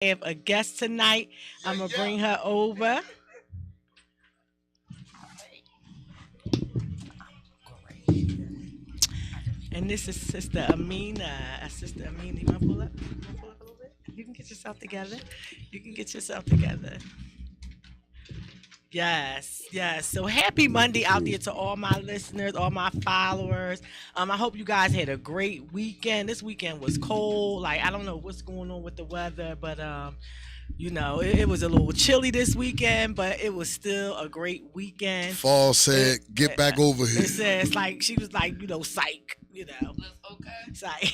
have a guest tonight. I'm gonna bring her over, and this is Sister Amina. Sister Amina, you wanna pull up? You wanna pull up a little bit? You can get yourself together. You can get yourself together. Yes, yes. So happy Monday out there to all my listeners, all my followers. I hope you guys had a great weekend. This weekend was cold. Like I don't know what's going on with the weather, but it was a little chilly this weekend, but it was still a great weekend. Fall said, "Get back over here." It says like she was like, psych, Okay. psych.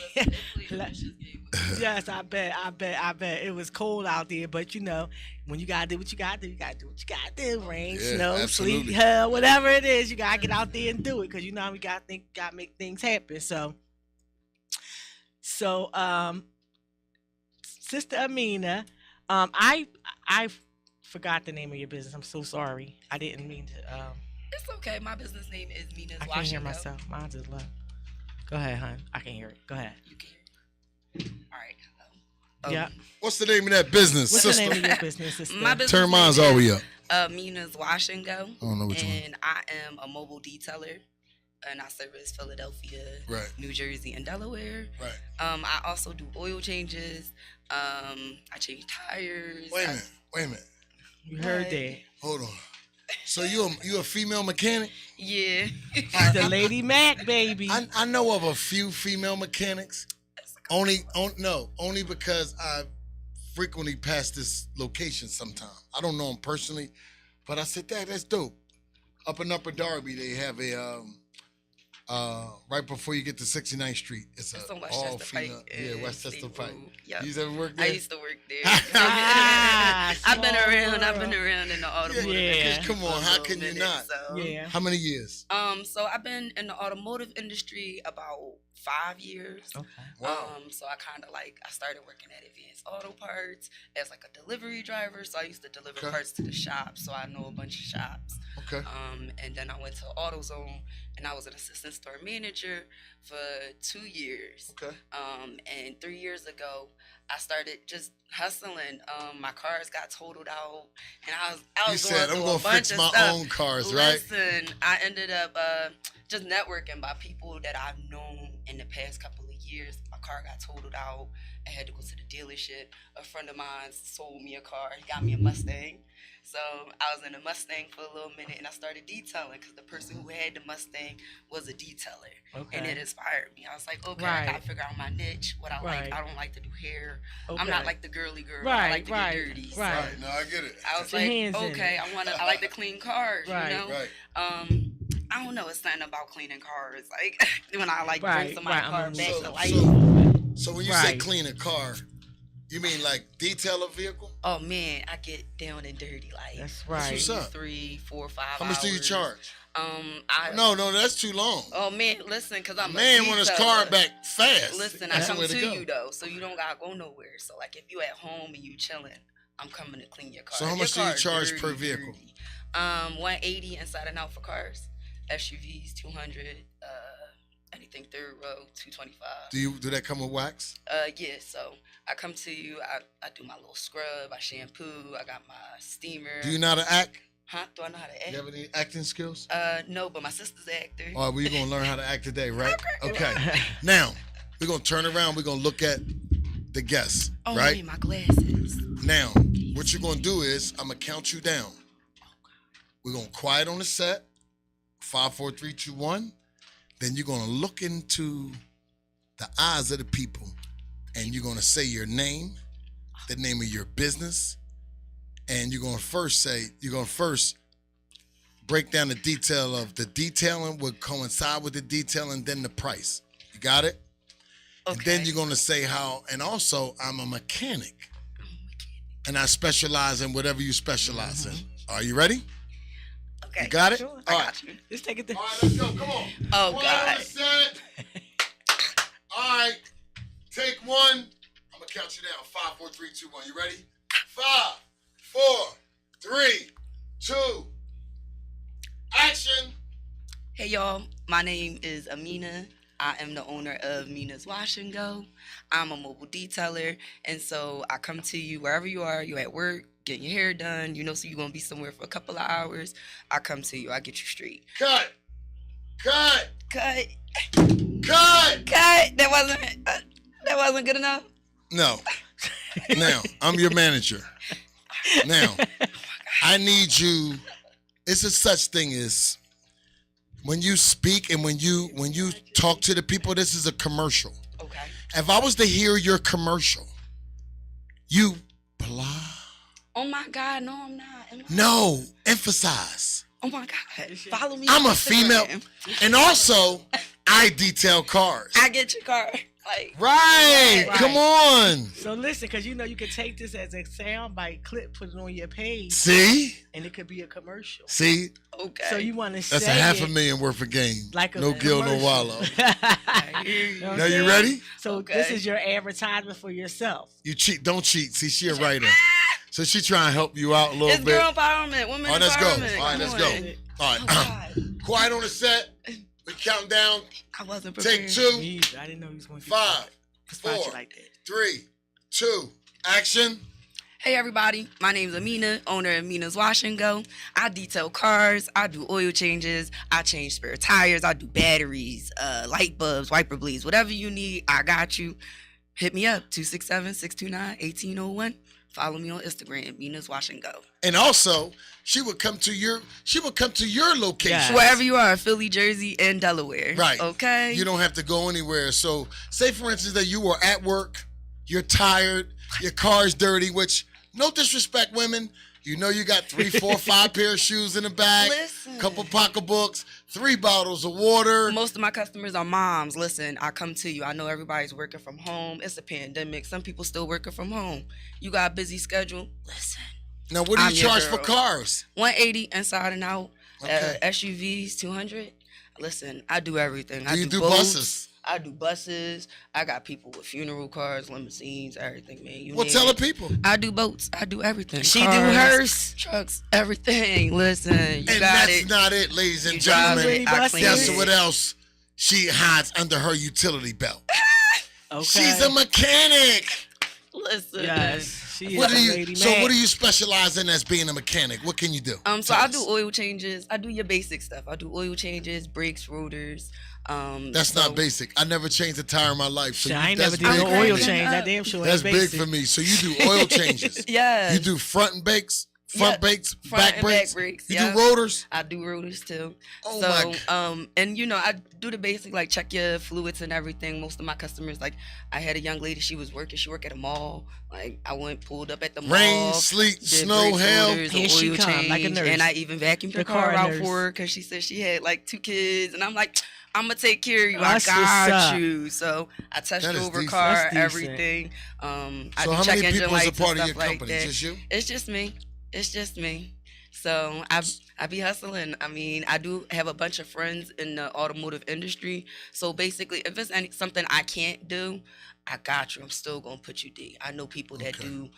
Yes, I bet. It was cold out there, but when you gotta do what you gotta do, you gotta do what you gotta do. Rain, Yeah, snow, absolutely. sleet, hell, whatever it is, you gotta get out there and do it because we gotta make things happen. So, Sister Amina, I forgot the name of your business. I'm so sorry. I didn't mean to. It's okay. My business name is Mina's I Wash can't hear and Go. myself. Mine's is low. Go ahead, hon. I can hear it. Go ahead. You can hear it. All right. Hello. Yeah. What's the name of that business, What's sister? the name of your business, sister? My business Turn mine's name all is, the way up. Mina's Wash and Go. I don't know which one. And I am a mobile detailer. And I service Philadelphia, Right. New Jersey, and Delaware. Right. I also do oil changes. I change tires. Wait a minute. You heard that. Hold on. So you a female mechanic? Yeah. The Lady Mac, baby. I know of a few female mechanics. Only because I frequently pass this location sometime. I don't know them personally, but I said, that's dope. Up in Upper Darby, they have a right before you get to 69th Street. It's on all Westchester female. Pike. Yeah, Westchester Pike. Yep. You ever worked there? I used to work there. Ah, I've been small around in the automotive Yeah. industry. Come on, for a how little can you minute, not? So. Yeah. How many years? So I've been in the automotive industry about 5 years. Okay. Wow. So I started working at Advanced Auto Parts as like a delivery driver. So I used to deliver Okay. parts to the shop. So I know a bunch of shops. Okay. And then I went to AutoZone and I was an assistant store manager for 2 years. Okay. And 3 years ago, I started just hustling. My cars got totaled out, and I You was said, I'm going going through to a fix bunch of my stuff. own cars, right? Listen, I ended up just networking by people that I've known in the past couple of years. My car got totaled out. I had to go to the dealership. A friend of mine sold me a car. He got me a Mustang. So I was in a Mustang for a little minute, and I started detailing because the person who had the Mustang was a detailer, Okay. and it inspired me. I was like, okay, Right. I gotta figure out my niche, what I Right. like. I don't like to do hair. Okay. I'm not like the girly girl. Right, I like to right, get dirty. So right. Right. No, I get it. I was Your like, hands in okay, I like to clean cars, Right. you know? Right. I don't know, it's something about cleaning cars. Like when I like Right, bring somebody's right, car I'm back so- to life. So when you say Right. clean a car, you mean like detail a vehicle? Oh man, I get down and dirty. Like That's right. What's up? 3, 4, 5 How much do you hours. charge? I No, that's too long. Oh man, listen, cause I'm Man a want his detailer. car back fast. Listen, That's I the come way to go. you though, so you don't gotta go nowhere. So like if you at home and you chilling, I'm coming to clean your car. So how If much do your you car charge dirty, per vehicle? dirty, 180 inside and out for cars. SUVs 200, anything third row 225. Do that come with wax? Yeah, so I come to you, I do my little scrub, I shampoo, I got my steamer. Do you know how to act? Huh? Do I know how to act? You have any acting skills? No, but my sister's an actor. All right, we're gonna learn how to act today, right? Okay. Okay. Now we're gonna turn around. We're gonna look at the guests, Oh, I right? need my glasses. Now, what you're gonna do is I'm gonna count you down. We're gonna quiet on the set. 5, 4, 3, 2, 1. Then you're gonna look into the eyes of the people, and you're gonna say your name, the name of your business, and you're gonna first break down the detail of the detailing would coincide with the detailing, then the price. You got it? Okay. And then you're gonna say how, and also I'm a mechanic, and I specialize in whatever you specialize in. Are you ready? Okay. You got it? Sure. All I right. got you. Just take it there. All right, let's go. Come on. Oh, Quiet on God. the set. All right. Take one. I'm gonna count you down. 5, 4, 3, 2, 1. You ready? 5, 4, 3, 2. Action. Hey, y'all. My name is Amina. I am the owner of Mina's Wash and Go. I'm a mobile detailer, and so I come to you wherever you are. You at work, getting your hair done. So you're gonna be somewhere for a couple of hours. I come to you. I get you straight. Cut. Cut. Cut. Cut. That wasn't good enough. No. Now, I'm your manager. Now, I need you. It's a such thing as when you speak and when you talk to the people, this is a commercial. Okay. If I was to hear your commercial, you blah. Oh my God, no, I'm not. No, emphasize. Oh my God, follow me. I'm on a female, Instagram. and also I detail cars. I get your car. Like Right. Come on. So listen, because you can take this as a soundbite clip, put it on your page, See? and it could be a commercial. See? okay. So you want to say That's a $500,000 worth of game. like a no Gil, no commercial. Wallow. I hear you. know what Now I'm you saying? ready? So Okay. this is your advertisement for yourself. You cheat. Don't cheat. See, she a writer. So she trying to help you out a little It's bit. girl empowerment, women All right, let's go. empowerment. All right, Come let's on. go. All Oh right. God, Quiet on the set. We count down. I wasn't prepared. Take 2, Me either. I didn't know he was going to 5, spot 4, you like that. 3, 2, action. Hey everybody, my name's Amina, owner of Mina's Wash and Go. I detail cars, I do oil changes, I change spare tires, I do batteries, light bulbs, wiper bleeds, whatever you need, I got you. Hit me up, 267-629-1801. Follow me on Instagram, Mina's Wash and Go. And also, she would come to your location. Yeah. Wherever you are, Philly, Jersey, and Delaware. Right. Okay. You don't have to go anywhere. So, say for instance that you were at work, you're tired, your car's dirty, which, no disrespect, women, you got 3, 4, 5 pair of shoes in the bag, Listen. couple pocketbooks, 3 bottles of water. Most of my customers are moms. Listen, I come to you. I know everybody's working from home. It's a pandemic. Some people still working from home. You got a busy schedule. Listen. Now, what do I'm you your charge for girl. cars? 180 inside and out. Okay. SUVs 200. Listen, I do everything. Do you do boats, buses? I do buses. I got people with funeral cars, limousines, everything, man. You Well, name tell it. the people. I do boats. I do everything. She do Cars, hers. trucks, everything. Listen, you And got that's it. not it, ladies and You drive gentlemen. it. I clean Guess it. what else she hides under her utility belt? Okay. She's a mechanic. Listen. Yes. She What is do a you? lady So Mac. what do you specialize in as being a mechanic? What can you do? So Tell I us. do oil changes. I do your basic stuff. I do oil changes, brakes, rotors. That's so- not basic. I never changed a tire in my life. So Shit, I ain't that's never did big no for oil me. change. That damn sure That's ain't big basic. for me. So you do oil changes. Yeah. You do front brakes, front brakes, front back and brakes. back brakes. You yeah. do rotors. I do rotors too. Oh so, my and I do the basic, like check your fluids and everything. Most of my customers, like I had a young lady, she worked at a mall. Like I pulled up at the Rain, mall. sleet, did snow, brakes, hail. rotors, Here an she oil come, like a change, nurse. and I even vacuumed her The car car out nurse. for her because she said she had like 2 kids, and I'm like, I'm gonna take care of you. That's I what's got up. you. So I touched That is over decent. car, That's decent. everything. I So do how check many engine people is a lights part and of your stuff like company? that. Just you? It's just me. It's just me. So I be hustling. I mean, I do have a bunch of friends in the automotive industry. So basically, if it's something I can't do, I got you. I'm still gonna put you D. I know people that Okay. do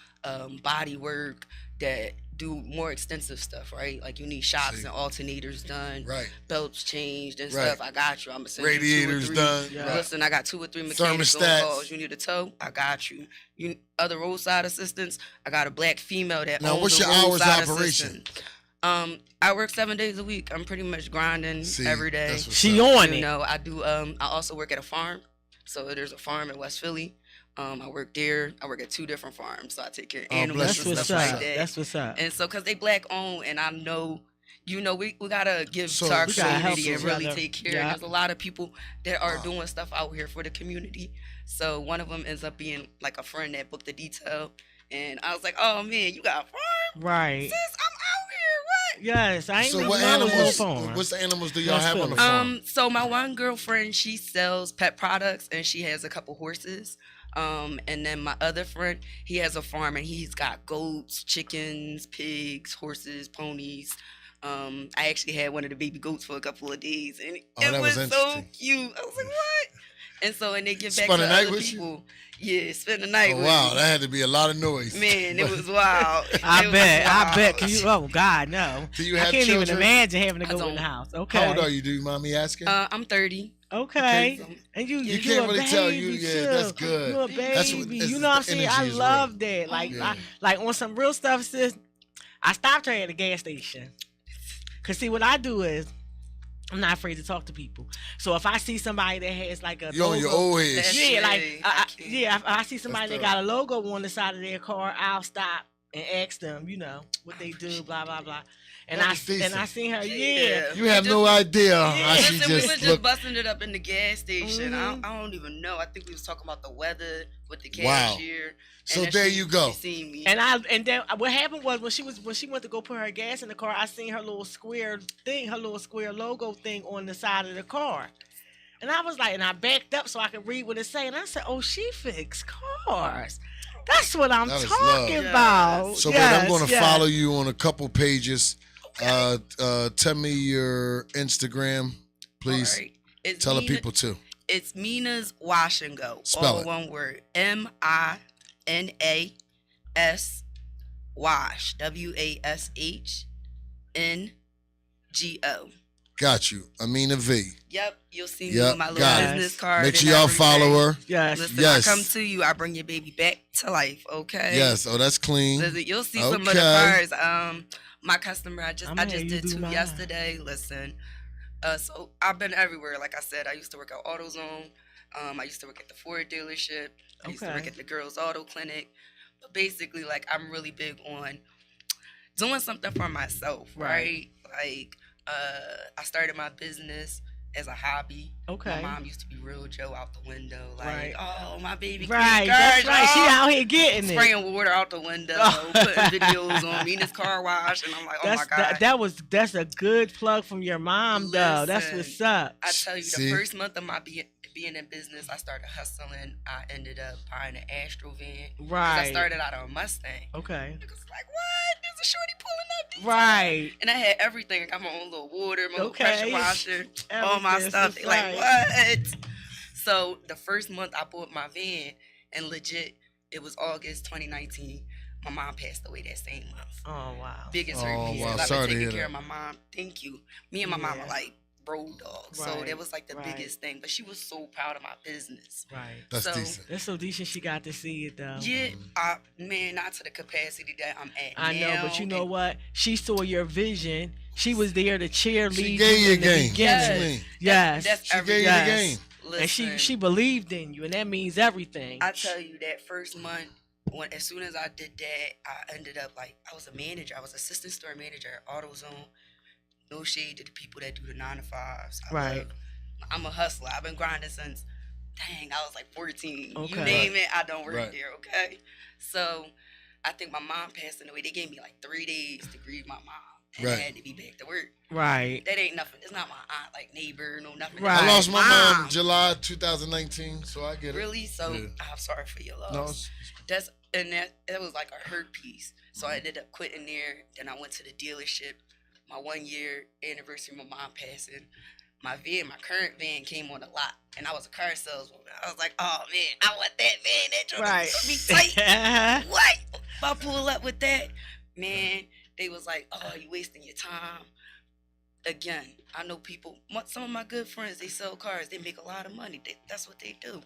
body work, that do more extensive stuff, right? Like you need shocks See. and alternators done, Right. belts changed and Right. stuff. I got you. I'm gonna send you 2 or Radiators 3. done. Yeah. Right. Listen, I got 2 or 3 mechanics on Thermostats. calls. You need a tow? I got you. You other roadside assistants? I got a black female that Now, owns what's a your hours of roadside operation? assistant. I work 7 days a week. I'm pretty much grinding See, every day. that's what's She up. on You it. know, I do. I also work at a farm. So there's a farm in West Philly. I work there. I work at 2 different farms. So I take care of Oh, animals bless That's you, and what's stuff that's up. like that. That's what's up. And so, cause they black owned, and I know, we gotta give So- to our We gotta help community and each really other. take care. Yeah. There's a lot of people that are Wow. doing stuff out here for the community. So one of them ends up being like a friend that booked the detail, and I was like, oh man, you got a farm? Right. Sis, I'm out here. What? Yes, I ain't So even what know it was no animals? farm. What's the animals do y'all West have on the Philly. farm? So my one girlfriend, she sells pet products and she has a couple horses. And then my other friend, he has a farm and he's got goats, chickens, pigs, horses, ponies. I actually had one of the baby goats for a couple of days, and Oh, it that was was so interesting. cute. I was like, what? And so, and they give back Spend to the night other with you? people. Yeah, spend the night Oh, with wow, me. that had to be a lot of noise. Man, it was wild. I It was bet. I wild. bet. Can you? Oh God, no. Do you I have can't children? even imagine having to I go in don't. the house. Okay. How old are you? Do you mind me asking? I'm 30. Okay. Because, And you You a can't really baby tell you. Yeah, too. that's good. You a That's baby. what. You know what I'm The saying? I energy is love real. that. Like, Yeah. like on some real stuff, sis. I stopped her at a gas station. Cause see, what I do is I'm not afraid to talk to people. So if I see somebody that has like a You on your logo, old head. That's shit. yeah, like Hey, if I see somebody that That's got a logo on the side of their car, I'll stop and ask them, what they do, blah blah blah. And That I was decent. and I seen her, Yeah. You have no idea how she Listen, we was just just looked. busting it up in the gas station. Mhm. I don't even know. I think we was talking about the weather with the Wow. cashier. So then there you go. She seen me. And then what happened was when she went to go put her gas in the car, I seen her little square thing, her little square logo thing on the side of the car. And I was like, and I backed up so I could read what it said. And I said, "Oh, she fixed cars. That's what I'm That is talking love. about." So, yes, babe, I'm going to yes. follow you on a couple pages. Tell me your Instagram, please. All right. It's Tell the Mina- people too. It's Mina's Wash and Go. Spell all it. one word. MINAS Wash. WASHNGO. Got you. Amina V. Yep, you'll see me Yep, with my little got it. business card. Make sure and y'all everything. follow her. Yes. Listen, Yes. I come to you, I bring your baby back to life, okay? Yes. Oh, that's clean. Listen, you'll see some of the Okay. cards. My customer, I I'ma just have you did do 2 mine. yesterday. Listen, so I've been everywhere. Like I said, I used to work at AutoZone. I used to work at the Ford dealership. I used to work Okay. at the Girls Auto Clinic. But basically, like, I'm really big on doing something for myself, right? Like, I started my business as a hobby. Okay. My mom used to be real Joe out the window, like, Right. oh, my baby, Right. clean That's cars, right. She oh." out here getting it. Spraying water out the window, Oh. putting videos on Mina's car wash, and I'm like, oh my god. That's a good plug from your mom though. That's Listen, what's up. I tell you, See? the first month of my being in business, I started hustling. I ended up buying an Astro van. 'Cause I Right. started out on a Mustang. Okay. Niggas was like, what? There's a shorty pulling up. details." Right. And I had everything. I got my own little water, my little Okay. pressure washer, all my Everything, stuff. that's They like, right. what? So the first month I bought my van, and legit, it was August 2019. My mom passed away that same month. Oh wow. Biggest Oh, hurt piece. wow. 'Cause I've Sorry to been hear taking care that. of my mom. Thank you. Me and my mom Yeah. are like road dogs. So Right, that was like the right. biggest thing. But she was so proud of my business. Right. That's So- decent. That's so decent she got to see it though. Yeah, man, not to the capacity that I'm at I know, now. but you know and what? She saw your vision. She was there to cheerlead She you gave you a in the game. beginning. What you mean? Yes. That's She gave everything. you the Yes. game. And Listen, she believed in you, and that means everything. I tell you that first month, as soon as I did that, I ended up like I was a manager. I was assistant store manager at AutoZone. No shade to the people that do the 9 to 5s. Right. I'm a hustler. I've been grinding since, dang, I was like 14. You Okay. name it, I don't work Right. there. Okay. So I think my mom passed away. They gave me like 3 days to grieve my mom, and I Right. had to be back to work. Right. That ain't nothing. It's not my aunt, like neighbor, no nothing. Right. I lost my mom July 2019, so I get it. Really? So Yeah. I'm sorry for your loss. No, it's- That was like a hurt piece. So I ended up quitting there. Then I went to the dealership. My 1-year anniversary of my mom passing. My current van came on the lot, and I was a car saleswoman. I was like, oh man, I want that van. That joint Right. be tight. What? If I pull up with that, man, they was like, oh, you wasting your time. Again, I know people, some of my good friends, they sell cars. They make a lot of money. That's what they do.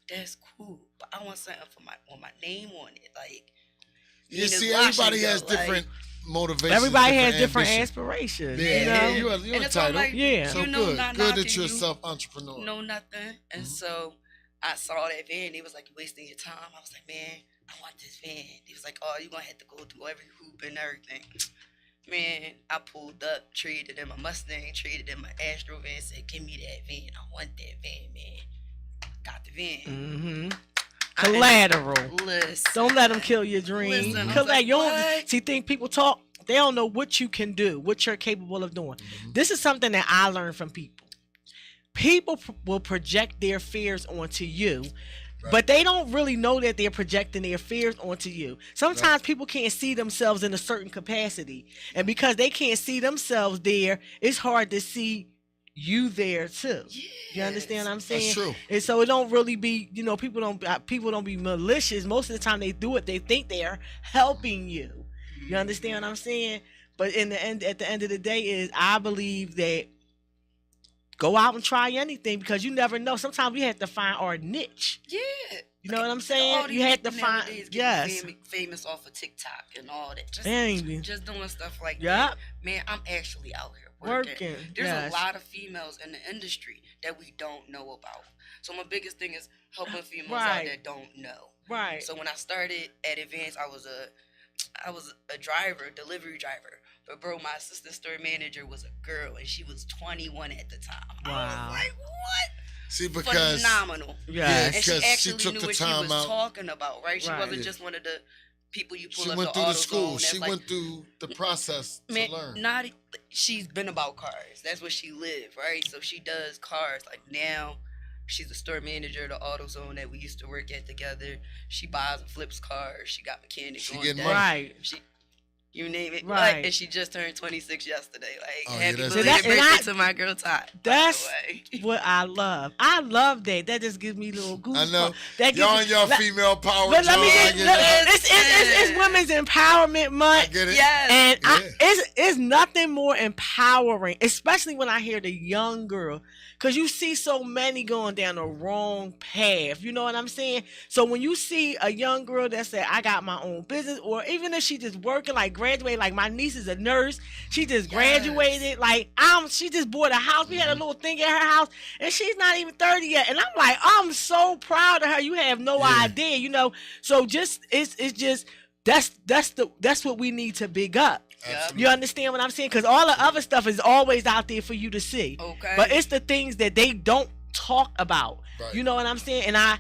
That's cool. But I want something with my name on it. Like, You Nina's see, Wash everybody and has Go, like- different motivations. Everybody has different ambitions. aspirations. Yeah, You know? you're And that's entitled. why I'm like, Yeah. So you know, good. not Good knocking that you're a you. self-entrepreneur. No, nothing. And Mhm. so I saw that van. They was like, you wasting your time. I was like, man, I want this van. They was like, oh, you're going to have to go through every hoop and everything. Man, I pulled up, traded in my Mustang, traded in my Astro van, said, give me that van. I want that van, man. Got the van. Mm-hmm. I ended- Collateral. Listen. Don't let them kill your dream. Listen, I was Because like, you don't what? see, think people talk. They don't know what you can do, what you're capable of doing. Mhm. This is something that I learned from people. People will project their fears onto you, Right. but they don't really know that they're projecting their fears onto you. Sometimes people can't see themselves in a certain capacity, and because they can't see themselves there, it's hard to see you there too. You understand what I'm saying? That's true. And so it don't really be, people don't be malicious. Most of the time they do it, they think they are helping you. You understand what I'm saying? But at the end of the day, is I believe that go out and try anything because you never know. Sometimes we have to find our niche. Yeah. You know what I'm All saying? these You have to people find, nowadays yes. getting famous off of TikTok and all that. Just doing stuff like Yep. that. Man, I'm actually out here working. There's yes. a lot of females in the industry that we don't know about. So my biggest thing is helping females out Right. that don't know. Right. So when I started at Advance, I was a driver, delivery driver. But bro, my assistant store manager was a girl, and she was 21 at the time. I Wow. was like, what? See, because Phenomenal. Yes. And she because she actually took knew the what she time was out. talking about, right? She Right. wasn't just one of the people you pull She up went the through the auto school. zone She that's like, went through the process man, to learn. not she's been about cars. That's what she lived, right? So she does cars. Like now, she's a store manager of the auto zone that we used to work at together. She buys and flips cars. She got mechanics She on getting deck. money. Right. She, you name it. Right. Like, and she just turned 26 yesterday. Like, Oh, yeah, happy that's belated dope. And birthday to my girl Todd. That's by the way. what I love. I love that. That just gives me little goosebumps. I know. That gives Y'all me- and your let- female power. But let me John, get, you know. it's Women's Empowerment I Month. get it. Yes. And Yeah. it's nothing more empowering, especially when I hear the young girl, because you see so many going down the wrong path. You know what I'm saying? So when you see a young girl that said, I got my own business, or even if she just working, like graduated, like my niece is a nurse, she just graduated, like she just bought a house. We had a little thing at her house, and she's not even 30 yet. And I'm like, I'm so proud of her. You have no idea, you know. So just it's just that's what we need to big up. Absolutely. You understand what I'm saying? Because all the other stuff is always out there for you to see. Okay. But it's the things that they don't talk about. Right. You know what I'm saying? And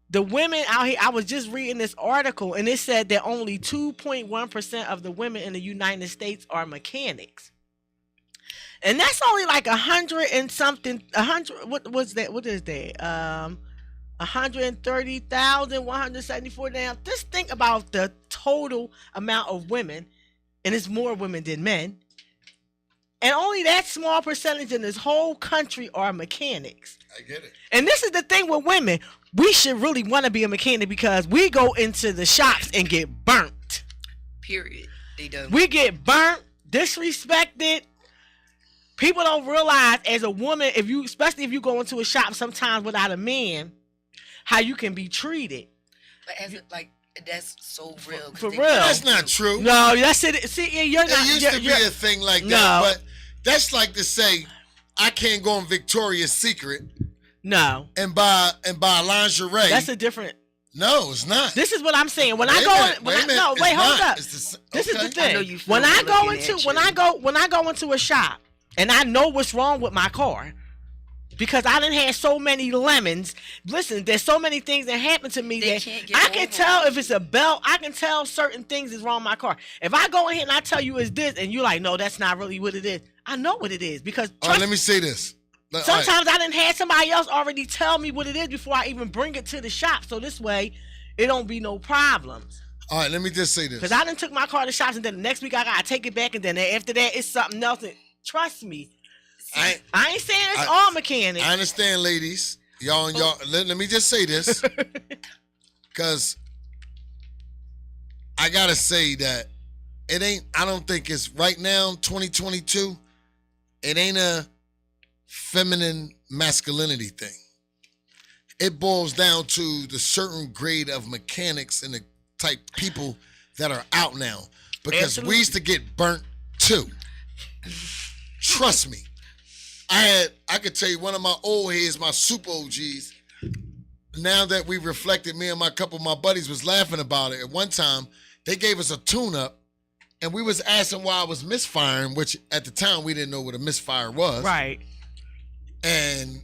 the women out here, I was just reading this article, and it said that only 2.1% of the women in the United States are mechanics. And that's only like 100 and something. 100. What was that? What is that? 130,174. Now, just think about the total amount of women, and it's more women than men. And only that small percentage in this whole country are mechanics. I get it. And this is the thing with women. We should really want to be a mechanic because we go into the shops and get burnt. Period. They do. We get burnt, disrespected. People don't realize as a woman, especially if you go into a shop sometimes without a man, how you can be treated. But that's so real. 'Cause For they- real. That's not true. No, that's it. See, you're not. There used to be a thing like that, No. but that's like to say I can't go in Victoria's Secret No, and buy lingerie. that's a different. No, it's not. This is what I'm saying. When Wait I a go, minute, when wait I, a minute. no, It's wait, hold not. up. It's This is the okay. thing. I know you feel When I me go looking into at when you. I go into a shop and I know what's wrong with my car because I done had so many lemons. Listen, there's so many things that happen to me They that can't get I can over tell it. if it's a belt. I can tell certain things is wrong with my car. If I go in here and I tell you it's this and you're like, no, that's not really what it is. I know what it is because All right, let me say this. All right. sometimes I done had somebody else already tell me what it is before I even bring it to the shop. So this way, it don't be no problems. All right, let me just say this. Because I done took my car to shops and then the next week I gotta take it back and then after that it's something else. And trust me, I ain't saying it's all mechanics. I understand, ladies. Y'all. Let me just say this, because I gotta say that it ain't. I don't think it's right now, 2022. It ain't a feminine masculinity thing. It boils down to the certain grade of mechanics and the type people that are out now. Because Absolutely. we used to get burnt too. Trust me. I could tell you one of my old heads, my super OGs, now that we reflected, me and my couple of my buddies was laughing about it. At one time, they gave us a tune-up, and we was asking why I was misfiring, which at the time we didn't know what a misfire was. Right. And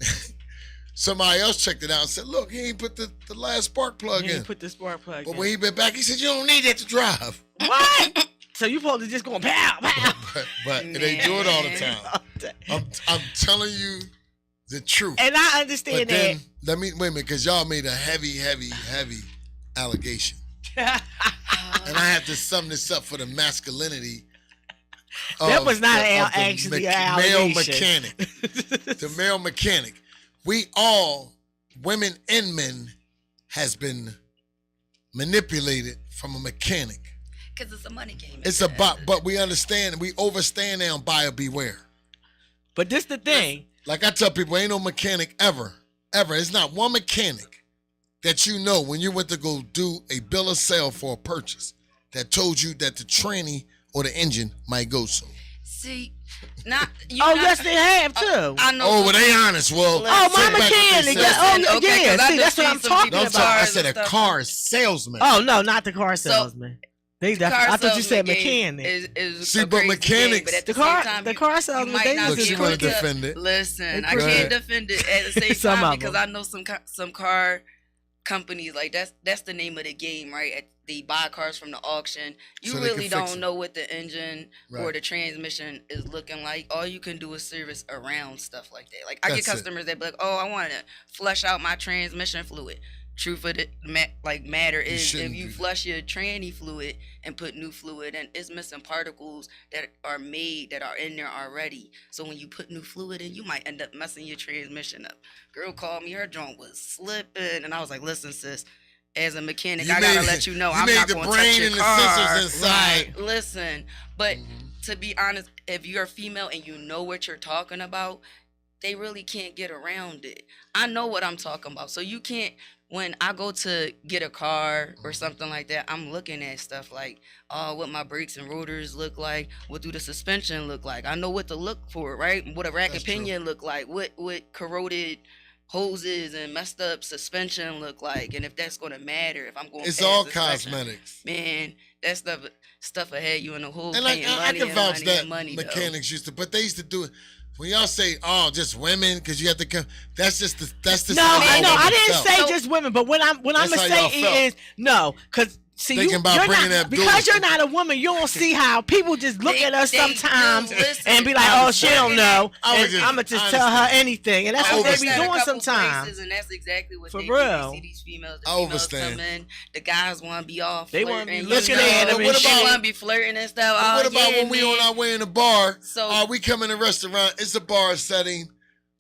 somebody else checked it out and said, look, he ain't put the last spark plug You in. ain't put the spark plug But in. when he been back, he said, you don't need that to drive. What? So you supposed to just go pow, pow. But they do it all the time. I'm telling you the truth. And I But understand then, let me, wait a minute, because y'all made a heavy allegation. that. And I have to sum this up for the masculinity That was not of the actually an male allegation. mechanic. The male mechanic. We all, women and men, has been manipulated from a mechanic. Because it's a money game. It's about, but we understand, we overstand now buyer beware. But this the thing. Like I tell people, ain't no mechanic ever. It's not one mechanic that you know when you went to go do a bill of sale for a purchase that told you that the tranny or the engine might go so. See, not you. Oh, not, yes, they have too. I know. Oh, well, they honest. Well, Oh, my sit back with mechanic. yourself. Oh, Okay, yeah. 'cause I See, just that's what seen I'm some talking No, I'm about. talking, I cars said a and stuff. car salesman. Oh no, not the car salesman. They definitely. I thought you said mechanic. Is See, a but crazy mechanics- game, but at The the car- same time, the you- car you salesman, might they not Look, be she able wanna to- defend it. Listen, They I crazy. can't defend it at the same Some time of because them. I know some car companies like that's the name of the game, right? They buy cars from the auction. You So they can really fix don't them. know what the engine or Right. the transmission is looking like. All you can do is service around stuff like that. Like I That's get it. customers that be like, "Oh, I want to flush out my transmission fluid." Truth of the matter is, if shouldn't you do that. flush your tranny fluid and put new fluid in, it's missing particles that are made that are in there already. So when you put new fluid in, you might end up messing your transmission up. Girl called me, her joint was slipping, and I was like, "Listen, sis, as a mechanic, I gotta let you know I'm made not the going to touch brain your and the car." sensors inside. Right. Listen, but Mhm. to be honest, if you're a female and you know what you're talking about, they really can't get around it. I know what I'm talking about. So you can't, when I go to get a car or something like that, I'm looking at stuff like, oh, what my brakes and rotors look like, what do the suspension look like? I know what to look for, right? What a rack That's of pinion look like, what corroded hoses and messed up suspension look like, and if that's gonna matter, if I'm going It's past all the inspection. cosmetics. Man, that stuff ahead you in the hole And like paying I money can and vouch money that and money, though. mechanics used to, but they used to do it. When y'all say, "Oh, just women," because you have to come. That's just No, how I know. y'all I didn't felt. say So- just women, but what I'm That's gonna how say y'all felt. is no, because see, Thinking about you're bringing not, that because door. you're not a woman. You don't see how people just look They- at us they sometimes do, listen, and be like, I "Oh, she don't understand. know," I and was just- I'm gonna just I tell her understand. anything, and that's I what they be understand. doing A couple sometimes. places, and that's exactly what For they do. real. They see these females, the I females understand. come in, the guys want to be off. They wanna be flirting, looking you know, at 'em But and what shit. They about want to be flirting and stuff. But what Oh, about yeah, when we man. on our way in the bar? So- We come in a restaurant. It's a bar setting.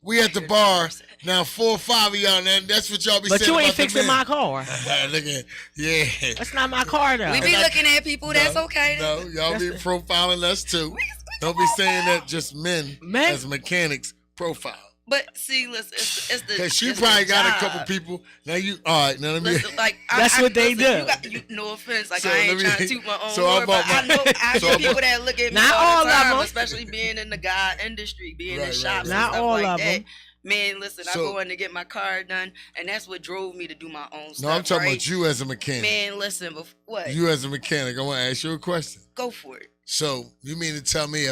We at the bar. Now 4 or 5 of y'all, and that's what y'all be But saying you ain't about the fixing men. my car. Look at, yeah. That's not my car though. We be looking at people. That's okay. No, y'all be That's profiling us too. Don't be saying that just men Men- as mechanics profile. But see, listen, it's the. Cause she it's probably the got a job. couple people. Now you, all right. Now let me. Listen, like That's what they listen, do. No offense, like So I ain't let me- trying to toot my own so I horn, but bought my- I know I so see I people bought- that look at me Not all all the of time, them. especially being in the guy industry, being Right, in right, shops right. and Not stuff all like of that. them. Man, listen, I So- go in to get my car done, and that's what drove me to do my own stuff. No, I'm talking right? about you as a mechanic. Man, listen, what? You as a mechanic. I want to ask you a question. Go for it. So you mean to tell me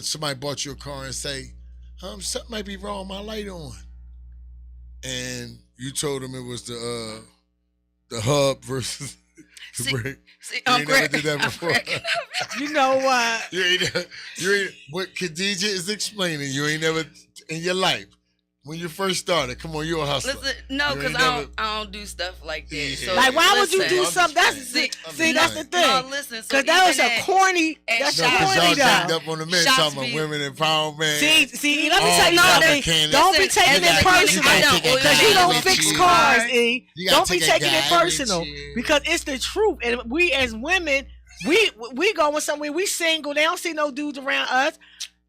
somebody bought you a car and say, something might be wrong, my light on, and you told them it was the hub versus the See, brake. See, You I'm ain't never cracking- did that I'm before. cracking up. You know what? You ain't what Khadijah is explaining. You ain't never in your life when you first started. Come on, you a hustler. Listen, no, You because ain't I don't do stuff like that. Yeah. So, Like, why would you listen, do I'm something? just That's saying. I'm see, just that's the saying. thing. No, listen, so Because that was even a at- corny. at That's No, because corny y'all ganged though. up on the men Shots talking about be- women empowerment. See, let me Oh, tell you no, something. mechanic. Don't be Listen, taking you it gotta- personal. you gotta I take know, a Because oil you guy don't with fix you. cars, E. You gotta Don't be take a taking it guy with personal. you. Because it's the truth. And we as women, we going somewhere, we single, they don't see no dudes around us.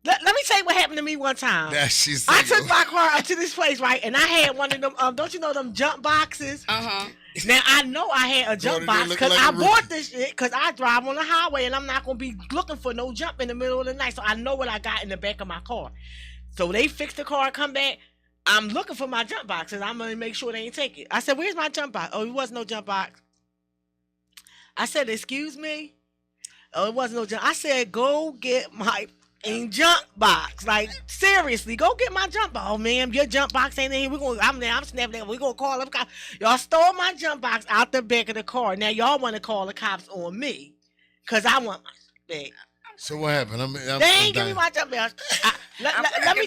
Let me tell you what happened to me one time. That she's I single. took my car up to this place, right? And I had one of them, don't you know them jump boxes? Uh-huh. Now, I know I had a jump Daughter, box they look because like I a bought rookie. this shit because I drive on the highway and I'm not going to be looking for no jump in the middle of the night. So I know what I got in the back of my car. So they fix the car, come back. I'm looking for my jump box and I'm going to make sure they ain't take it. I said, where's my jump box? Oh, it wasn't no jump box. I said, excuse me? Oh, it wasn't no jump. I said, go get my jump box. Like, seriously, go get my jump box. Oh, man, your jump box ain't in here. I'm snapping that. We're going to call them cops. Y'all stole my jump box out the back of the car. Now, y'all want to call the cops on me because I want my back. So what happened? They ain't give me my jump box. Let me cracking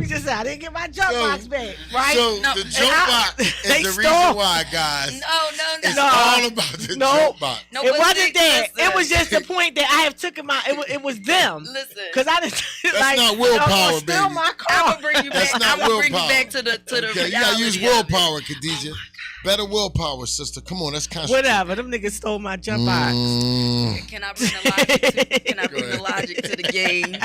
just say, I didn't get my jump So- box back, right? So No, the and jump box they is the stole- reason why, guys. It's No. all about the No. jump box. No, It but wasn't see, that. listen. It was just the point that I have taken my. It was them. Listen. Cause I didn't. That's not willpower, steal baby. my I'm car. gonna bring you That's back. not I'm gonna bring you willpower. back to the Okay, you gotta use reality of it. willpower, Khadijah. Better willpower, sister. Come on, let's concentrate. Whatever. Them niggas stole my jump box. Mm. Can I bring the logic? Can I Go bring the ahead. logic to the game?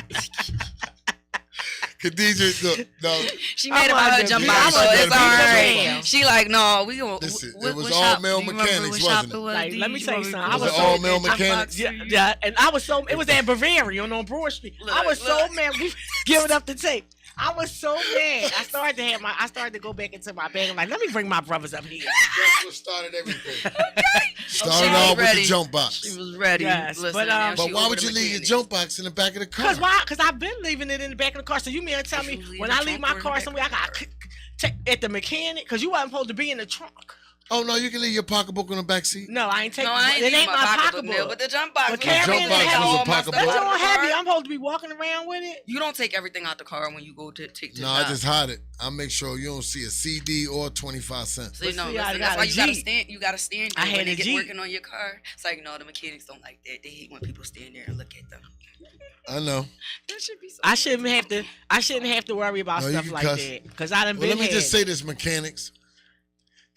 Khadijah, no. She made about her jump box, so it's all right. She like, no, we gonna. Listen, it was all male mechanics, wasn't it? Like, let me tell you something. I Was was it so all male mechanics? Yeah, and I was so. It was at Bavarian on Broad Street. I was so mad. We giving up the tape. I was so mad. I started to go back into my bag. I'm like, let me bring my brothers up here. That's what started everything. Okay. Started off with the jump box. She was ready. Yes, Listen, but why would you leave your jump box in the back of the car? Cause why? Cause I've been leaving it in the back of the car. So you mean to tell me when I leave my car somewhere, I got take at the mechanic? Cause you wasn't supposed to be in the trunk. Oh no, you can leave your pocketbook on the back seat. No, I ain't taking. No, I ain't it ain't my pocketbook. But the jump box. But the jump box was a pocketbook. That's all heavy. I'm supposed to be walking around with it. You don't take everything out the car when you go to take the No, I just hide it. I make sure you don't see a CD or 25 cents. So, no, see, listen, that's why you gotta stand. You gotta stand there when they get working on your car. It's like, no, the mechanics don't like that. They hate when people stand there and look at them. I know. That should be so I shouldn't have to worry about stuff like that. Cause I done been. Let me just say this, mechanics.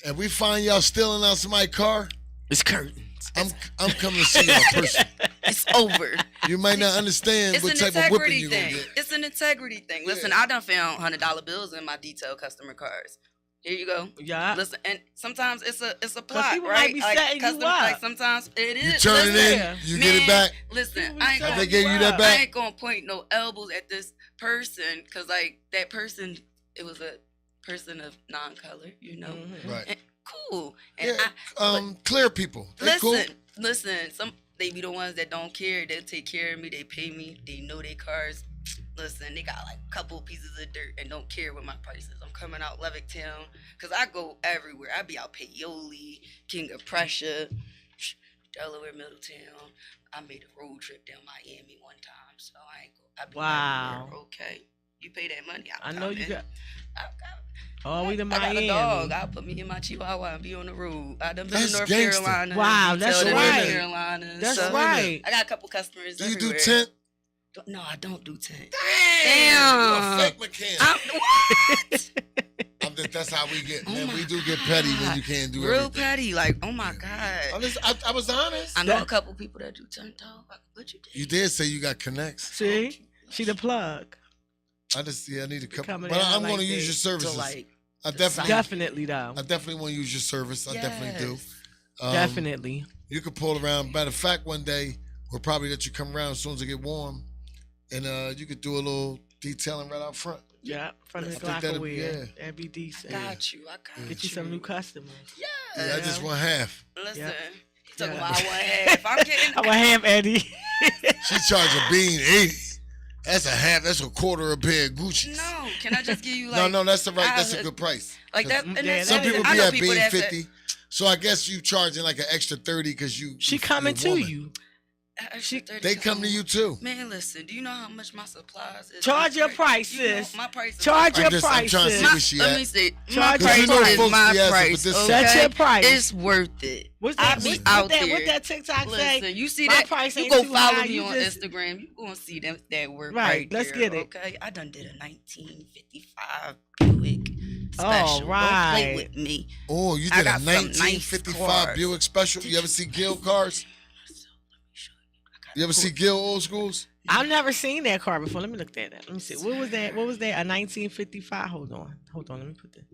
If we find y'all stealing out somebody's car, it's curtains. I'm coming to see y'all person. It's over. You might not understand It's what an type of whipping integrity you gonna thing. get. It's an integrity thing. Listen, I done found $100 bills in my detail customer cars. Here you go. Yeah. Listen, and sometimes it's a plot, people right? might be setting you up. Like sometimes it is. You turn it in, you get it back. Listen, If they gave you that I back, ain't gonna point no elbows at this person, cause like that person, it was a person of non-color, you know. Mm-hmm. right? And cool. And Yeah, clear people. They listen. Some they be the ones that don't care. They take care of me. They pay me. They know their cars. Listen, they got like a couple pieces of dirt and don't care what my price is. I'm coming out Levittown because I go everywhere. I be out Paoli, King of Prussia, Delaware, Middletown. I made a road trip down Miami one time, so I ain't go. I be everywhere. Okay, you pay that money. I know you got. Oh, we the I Miami. got a dog. I'll put me in my Chihuahua and be on the road. I done been That's to North gangster. Carolina. Wow, that's North right. Carolina. That's so right. I got a couple customers. Do you do everywhere. tent? No, I don't do tent. Damn. You a fake mechanic. What? That's how we get, man. We do get petty when you can't do Real everything. petty. Like, oh my God. I was honest. I know a couple people that do tent dog. What you did? You did say you got connects. See, she the plug. I need a couple. Coming But I'm out going to like use that. your services. So like, I definitely Though. I definitely want to use your service. I definitely do. Definitely. You could pull around. Matter of fact, one day we'll probably let you come around as soon as it get warm, and you could do a little detailing right out front. Yeah, front of the I think Glockaware. That'd be decent. I got you. Get you some new customers. Yeah. I just want half. Listen. Yeah. You talking about I want half. I'm getting. I want half, Eddie. She charged a bean 80. That's a half. That's a quarter of a pair of Gucci's. No, can I just give you like? No, that's the right. That's a good price. Like that. And that's, some people I be know at people bean that 50. So I guess you charging like an extra 30 because you. She coming to you. They come to you too. Man, listen. Do you know how much my supplies is? Charge your price, You know, sis. my price. Charge your I'm price, trying to see sis. where she Let at. me see. Charge My your price price. is Folks my be asking for price. this. Okay? Set your price. It's worth it. What's I that? be What out that? there. What that TikTok say? Listen, you see My that? price You ain't go too follow high, me you on just- Instagram. You gonna see that work Right, let's there, get it. Okay, I done did a 1955 Buick special. Don't right. play with me. Oh, you I did a got some nice 1955 cars. Buick special. You ever see Gil cars? You ever see Gil old schools? I've never seen that car before. Let me look at that. Let me see. What was that? What was that? A 1955? Hold on. Let me put that.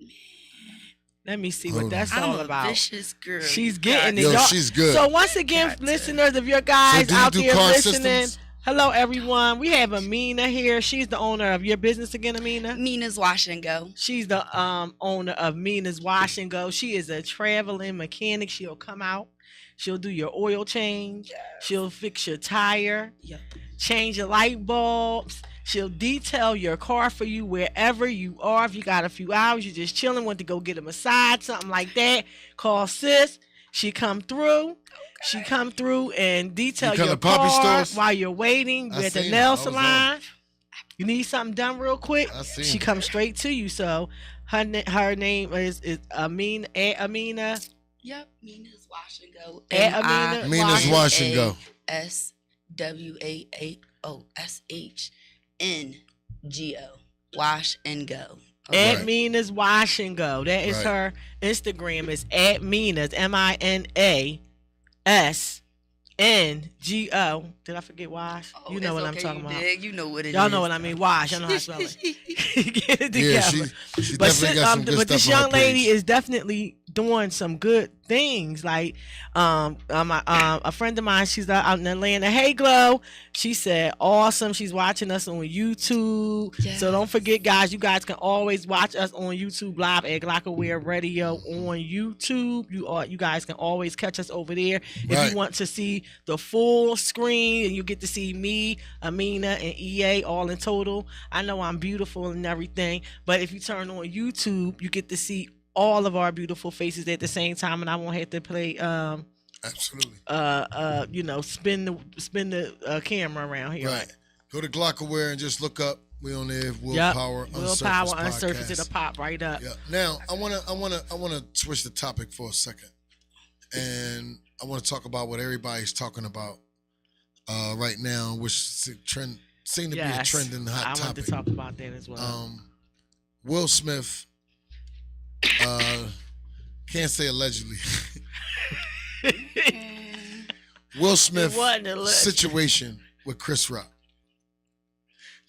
Let me see what Hold that's I'm all a about. vicious girl. She's You getting got it. Yo, Y'all- she's good. So once again, Got to. listeners, if your guys So do you out do there car listening, systems? hello everyone. We have Amina here. She's the owner of your business again, Amina. Mina's Wash and Go. She's the owner of Mina's Wash and Go. She is a traveling mechanic. She'll come out. She'll do your oil change. She'll fix your tire. Yep. Change your light bulbs. She'll detail your car for you wherever you are. If you got a few hours, you're just chilling, want to go get a massage, something like that, call sis. She come through. Okay. She come through and detail You come your to puppy car stores? while you're waiting. I You're at the seen it. nail I was salon. You need something done real quick. I seen She it. comes straight to you. So her name is Amina. Amina. Yep. Mina's Wash and Go. Amina Mina's Wash and Go. SWASHNGO. Wash and Go. At Right. Mina's Wash and Go. That is Right. her Instagram. Is at Mina's MINAS N-G-O. Did I forget Wash? Oh, You know it's what I'm okay, talking you about. dig. You know what it is. Y'all know what I mean. Wash. Y'all know how to spell it. Get it Yeah, together. she But definitely got some good but stuff this on her young lady page. is definitely doing some good things. Like a friend of mine, she's out in Atlanta. Hey, Glow. She said, awesome. She's watching us on YouTube. Yes. So don't forget, guys, you guys can always watch us on YouTube live at Glockaware Radio on YouTube. You guys can always catch us over there. If Right. you want to see the full screen, and you get to see me, Amina, and EA all in total. I know I'm beautiful and everything, but if you turn on YouTube, you get to see all of our beautiful faces at the same time, and I won't have to play Absolutely. spin the camera around here. Right. Go to Glockaware and just look up. We on there. Yep. WillPower WillPower UnSurfaced UnSurfaced. podcast. It'll pop right up. Yeah. Now I wanna switch the topic for a second, and I want to talk about what everybody's talking about right now, which seem to be a trending hot I topic. wanted to talk about that as well. Will Smith. Can't say allegedly. Will Smith situation with Chris Rock.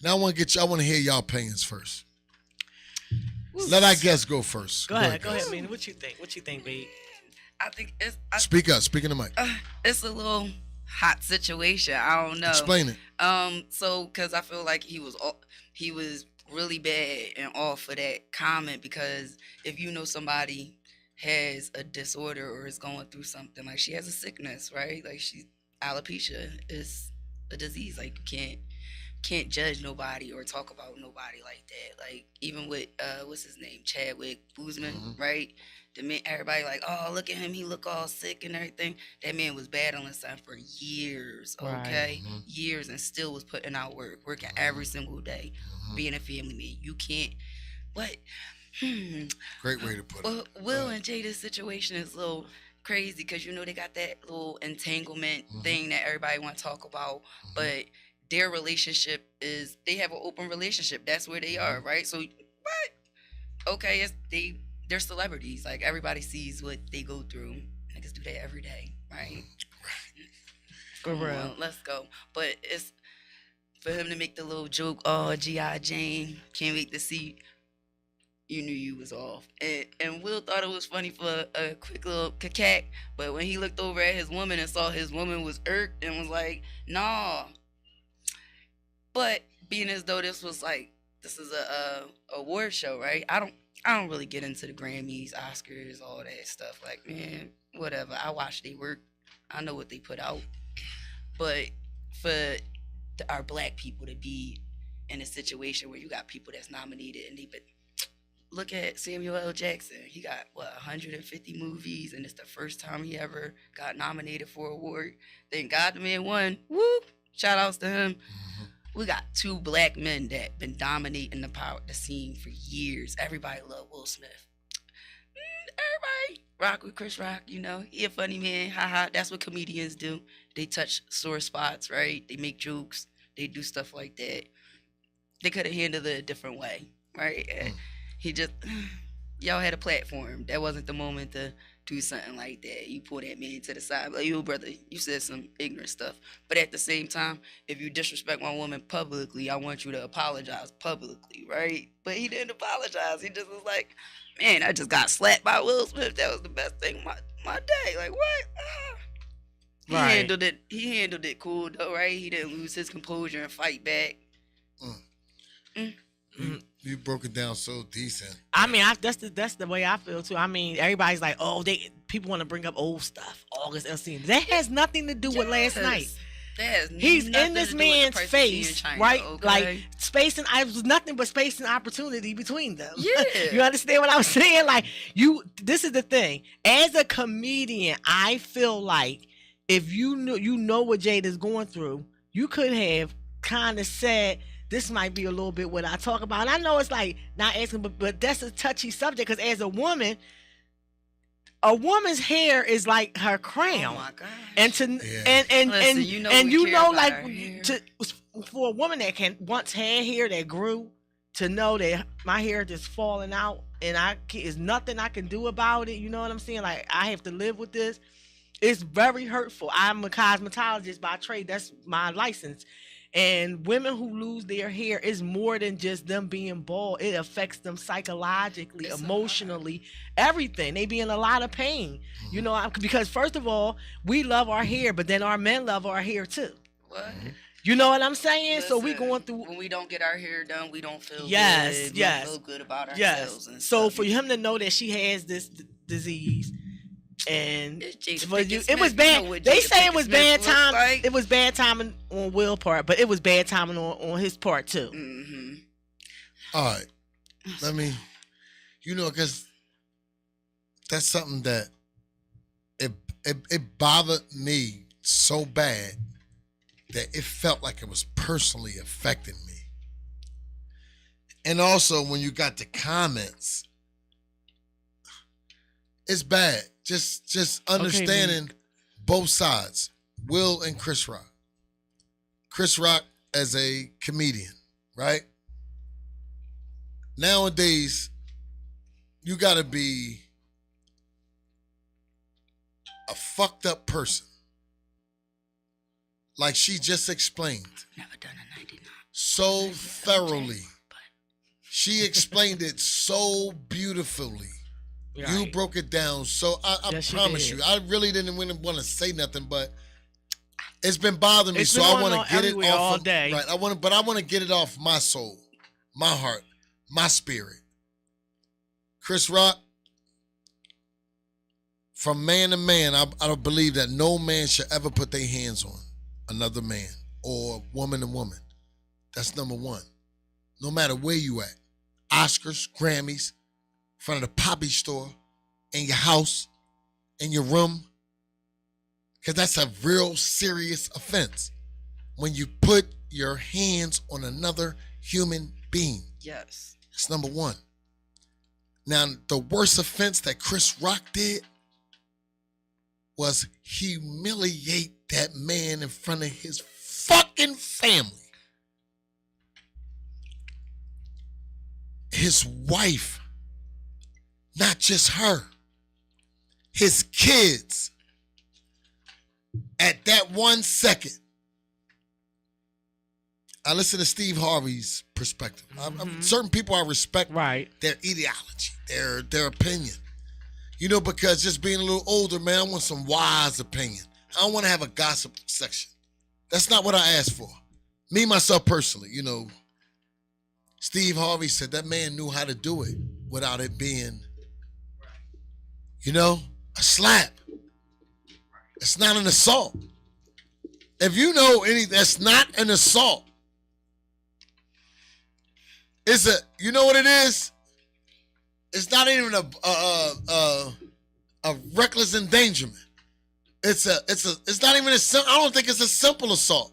Now I want to hear y'all opinions first. Let our guests go first. Go ahead, Mina. What you think, babe? I think Speak up. Speak in the mic. it's a little hot situation. I don't know. Explain it. So because I feel like he was really bad and off for that comment, because if you know somebody has a disorder or is going through something, like she has a sickness, right? Like alopecia is a disease. Like you can't judge nobody or talk about nobody like that. Like even with what's his name, Chadwick Boseman, right? The man, everybody like, oh, look at him, he look all sick and everything. That man was battling something for years, okay? Right. Years, and still was putting out working every single day, being a family man. You can't, what? Great way to put it. Will and Jada's situation is a little crazy because they got that little entanglement thing that everybody want to talk about, but their relationship is, they have an open relationship. That's where they are, right? So what? Okay, they're celebrities. Like everybody sees what they go through. Niggas do that every day, right? For real. Let's go. But it's for him to make the little joke, oh, G.I. Jane, can't wait to see. You knew you was off. And Will thought it was funny for a quick little cacac, but when he looked over at his woman and saw his woman was irked and was like, nah. But being as though this is a award show, right? I don't really get into the Grammys, Oscars, all that stuff. Like, man, whatever. I watch they work. I know what they put out. But for our black people to be in a situation where you got people that's nominated and look at Samuel L. Jackson. He got 150 movies, and it's the first time he ever got nominated for an award. Thank God the man won. Woo! Shout outs to him. We got two black men that been dominating the scene for years. Everybody love Will Smith. Everybody rock with Chris Rock. He a funny man. Haha. That's what comedians do. They touch sore spots, right? They make jokes. They do stuff like that. They could have handled it a different way, right? He just, y'all had a platform. That wasn't the moment to do something like that. You pull that man to the side, like, yo, brother, you said some ignorant stuff. But at the same time, if you disrespect my woman publicly, I want you to apologize publicly, right? But he didn't apologize. He just was like, man, I just got slapped by Will Smith. That was the best thing of my day. Like, what? He handled it. He handled it cool though, right? He didn't lose his composure and fight back. You broke it down so decent. I mean, that's the way I feel too. I mean, everybody's like, oh, people want to bring up old stuff. August Alsina. That has nothing to do with last night. He's in this man's face, right? Okay? Like space and I was nothing but space and opportunity between them. Yeah, you understand what I was saying? Like this is the thing. As a comedian, I feel like if you know what Jada's going through, you could have kind of said, this might be a little bit what I talk about. And I know it's like not asking, but that's a touchy subject because as a woman's hair is like her crown. Oh my gosh. And for a woman that can once had hair that grew, to know that my hair just falling out and is nothing I can do about it. You know what I'm saying? Like I have to live with this. It's very hurtful. I'm a cosmetologist by trade. That's my license. And women who lose their hair is more than just them being bald. It affects them psychologically, It's a lot. emotionally, everything. They be in a lot of pain. You know, because first of all, we love our hair, but then our men love our hair too. What? You know what I'm saying? So we Listen, going through. when we don't get our hair done, we don't feel Yes, good. yes. We don't feel good about Yes. ourselves. And So stuff. for him to know that she has this disease, and It's Jada for you, Pinkett it was Smith. bad. You know what They Jada say it Pinkett was Smith bad looks time. like? It was bad timing on Will's part, but it was bad timing on his part too. Mm-hmm. All right. Let me, because that's something that it bothered me so bad that it felt like it was personally affecting me. And also when you got the comments, it's bad. Just understanding both sides, Will and Chris Rock. Chris Rock as a comedian, right? Nowadays, you gotta be a fucked up person. Like she just explained Never done a 99. so thoroughly. She explained it so beautifully. You Right. broke it down. So I Yes, she promise did. you, I really didn't want to say nothing, but it's been bothering me. It's So been I going want on to get it everywhere off all of, day. right. I want to get it off my soul, my heart, my spirit. Chris Rock, from man to man, I don't believe that no man should ever put their hands on another man or woman to woman. That's number one. No matter where you at, Oscars, Grammys, in front of the poppy store, in your house, in your room, because that's a real serious offense when you put your hands on another human being. Yes. That's number one. Now, the worst offense that Chris Rock did was humiliate that man in front of his fucking family. His wife, not just her, his kids. At that 1 second, I listen to Steve Harvey's perspective. Certain people I respect Right. their ideology, their opinion. Because just being a little older, man, I want some wise opinion. I don't want to have a gossip section. That's not what I asked for. Me, myself, personally, Steve Harvey said that man knew how to do it without it being, a slap. It's not an assault. If you know that's not an assault. You know what it is? It's not even a reckless endangerment. It's not even I don't think it's a simple assault.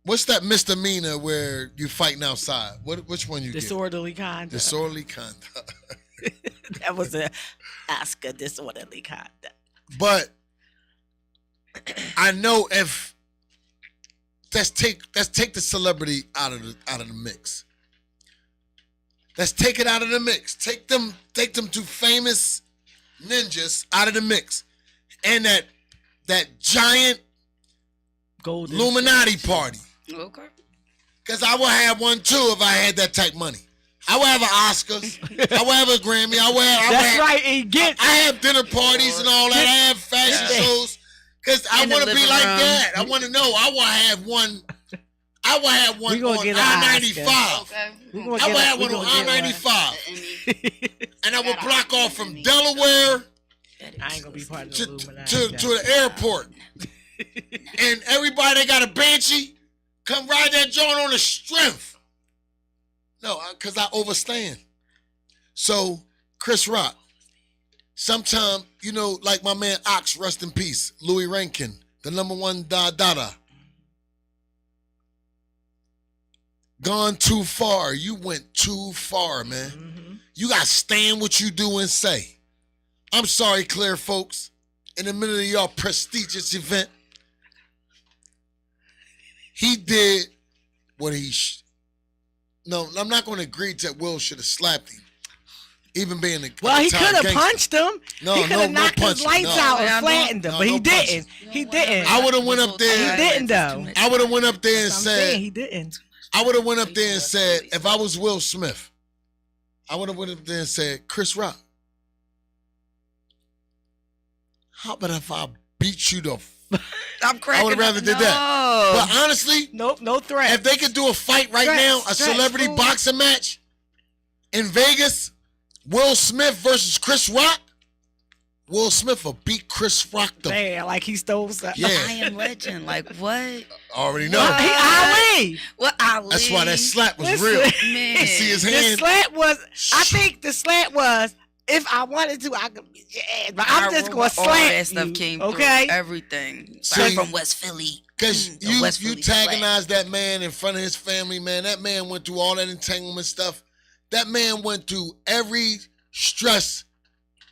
What's that misdemeanor where you fighting outside? Which one you get? Disorderly conduct. Disorderly conduct. That was a Oscar disorderly conduct. But I know if let's take the celebrity out of the mix. Let's take it out of the mix. Take them two famous ninjas out of the mix. And that giant Golden Illuminati party. Okay. Because I would have one too if I had that type money. I would have an Oscars. I would have a Grammy. That's right. And get I have dinner parties and all that. I have fashion shows. Because I In the want to be living like room. that. I want to know. I will have one We gonna on get an I-95. Okay. We I gonna would get have we one on gonna get I-95. And I would Shout block out off to from me. Delaware I ain't gonna be part of the to Illuminati. the airport. And everybody that got a Banshee, come ride that joint on the strength. No, because I overstand. So, Chris Rock, sometime, like my man Ox, rest in peace, Louis Rankin, the number one Dada. Gone too far. You went too far, man. Mm-hmm. You got to stand what you do and say. I'm sorry, Claire folks. In the middle of your prestigious event, he did what he... No, I'm not going to agree that Will should have slapped him. even being the Well, he top could have gangster. punched him. No, he could have no knocked his punching, lights no. out Yeah, and flattened him, no, but he no punching. didn't. He didn't. I would've went up there- He didn't, though. I would have went up there and That's what I'm saying. said, He didn't. I would have went up there and said, if I was Will Smith, I would have went up there and said, Chris Rock, how about if I beat you the I'm cracking. I would have rather did that. But honestly, Nope, no threat. if they could do a fight right Stretch, now, a stretch, celebrity fool. boxing match in Vegas, Will Smith versus Chris Rock, Will Smith will beat Chris Rock the Man, like he stole something. Yeah. I am legend. Like what? already know. What? He Ali. What Ali? That's why that slap was Listen. real. Man. You see his The hand? slant was, I think the slant was, if I wanted to, I could, yeah, but I'm just going to all slant that stuff you, came okay? through. Everything. See, Like from West Philly. Because The you West Philly antagonized that man in front of his family, man. That man went through all that entanglement stuff. That man went through every stress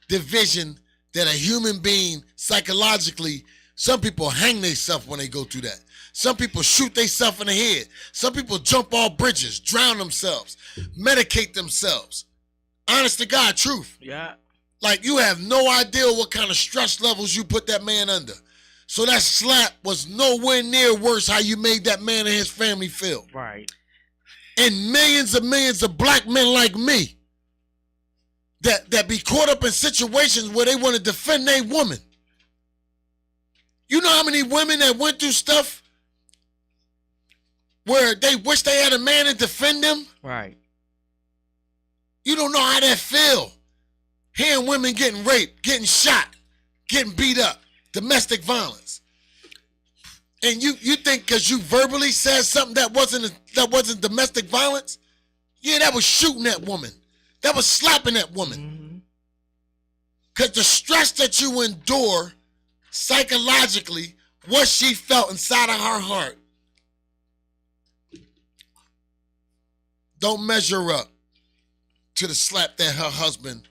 division that a human being psychologically, some people hang themselves when they go through that. Some people shoot themselves in the head. Some people jump off bridges, drown themselves, medicate themselves. Honest to God, truth. Yeah. Like, you have no idea what kind of stress levels you put that man under. So that slap was nowhere near worse how you made that man and his family feel. Right. And millions of black men like me that be caught up in situations where they want to defend their woman. You know how many women that went through stuff where they wish they had a man to defend them? Right. You don't know how that feel. Hearing women getting raped, getting shot, getting beat up, domestic violence. And you think because you verbally said something that wasn't domestic violence? Yeah, that was shooting that woman. That was slapping that woman. Mm-hmm. Because the stress that you endure psychologically, what she felt inside of her heart, don't measure up to the slap that her husband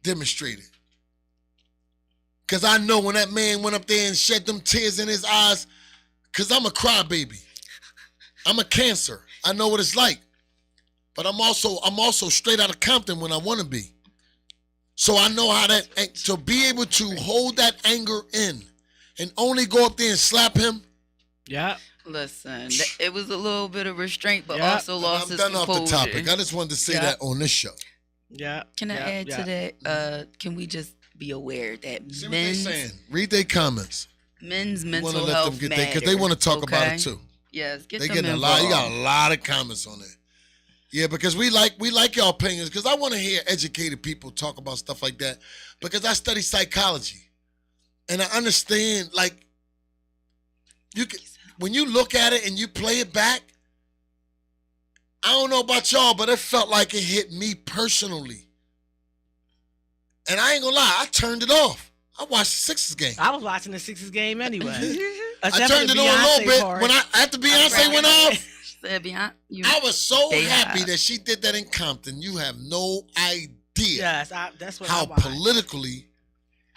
demonstrated. Because I know when that man went up there and shed them tears in his eyes, because I'm a crybaby. I'm a cancer. I know what it's like. But I'm also straight out of Compton when I want to be. So I know how that, to be able to hold that anger in and only go up there and slap him. Yeah. Listen, it was a little bit of restraint, but Yeah. also lost I'm his done composure. off the topic. I just wanted to say Yeah. that on this show. Yeah. Can I add to that? Can we just be aware that See what they men's saying. Read their comments. men's Want mental to let health them get there matters, because they want to talk about okay? it too. Yes, get They them getting a involved. lot. You got a lot of comments on it. Yeah, because we like y'all opinions because I want to hear educated people talk about stuff like that because I study psychology and I understand like you can, when you look at it and you play it back. I don't know about y'all, but it felt like it hit me personally. And I ain't gonna lie, I turned it off. I watched the Sixers game. I was watching the Sixers game anyway. I turned it on a little bit when after Beyonce went off. Said behind you. I was so They happy have. that she did that in Compton. You have no idea Yes, that's what I how watched. politically